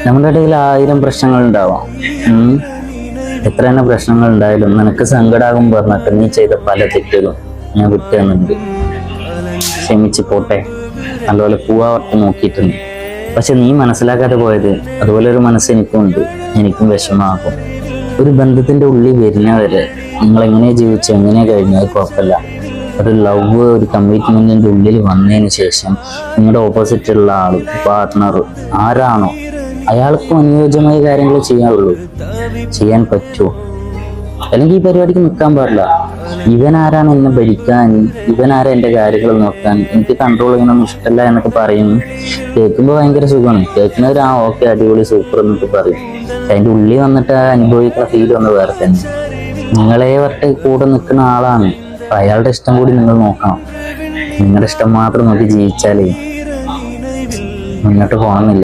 നമ്മുടെ ഇടയിൽ 1000 പ്രശ്നങ്ങൾ ഉണ്ടാവാം. എത്ര തന്നെ പ്രശ്നങ്ങൾ ഉണ്ടായാലും നിനക്ക് സങ്കടാകും പറഞ്ഞിട്ട് നീ ചെയ്ത പല തെറ്റുകളും ഞാൻ വിട്ടുതന്നുണ്ട്. ക്ഷമിച്ച് പോട്ടെ, നല്ലപോലെ പൂവാർത്ത് നോക്കിയിട്ടുണ്ട്. പക്ഷെ നീ മനസ്സിലാക്കാതെ പോയത് അതുപോലെ ഒരു മനസ്സ് എനിക്കുണ്ട്. എനിക്കും വിഷമാകും. ഒരു ബന്ധത്തിന്റെ ഉള്ളിൽ വരുന്നവരെ നിങ്ങൾ എങ്ങനെ ജീവിച്ചു എങ്ങനെ കഴിഞ്ഞു അത് കുഴപ്പമില്ല. ഒരു ലവ് ഒരു കമ്മിറ്റ്മെന്റിന്റെ ഉള്ളിൽ വന്നതിന് ശേഷം നിങ്ങളുടെ ഓപ്പോസിറ്റുള്ള ആളും പാർട്ട്ണർ ആരാണോ അയാൾക്കും അനുയോജ്യമായ കാര്യങ്ങൾ ചെയ്യാറുള്ളൂ, ചെയ്യാൻ പറ്റുമോ. അല്ലെങ്കിൽ ഈ പരിപാടിക്ക് നിൽക്കാൻ പാടില്ല. ഇവനാരാണ് എന്നെ ഭരിക്കാൻ, ഇവനാരാ എൻ്റെ കാര്യങ്ങൾ നോക്കാൻ, എനിക്ക് കൺട്രോൾ ചെയ്യണമെന്ന് ഇഷ്ടമല്ല എന്നൊക്കെ പറയുന്നു. കേൾക്കുമ്പോൾ ഭയങ്കര സുഖമാണ്. കേൾക്കുന്നവർ ഓക്കെ അടിപൊളി സൂപ്പർ എന്നൊക്കെ പറയും. അതിൻ്റെ ഉള്ളിൽ വന്നിട്ട് അനുഭവിക്കുന്ന ഫീൽ ഒന്ന് വേറെ തന്നെ. നിങ്ങളെ വരട്ടെ കൂടെ നിൽക്കുന്ന ആളാണ്, അപ്പൊ അയാളുടെ ഇഷ്ടം കൂടി നിങ്ങൾ നോക്കണം. നിങ്ങളുടെ ഇഷ്ടം മാത്രം നോക്കി ജീവിച്ചാലേ മുന്നോട്ട് പോകണമെന്നില്ല.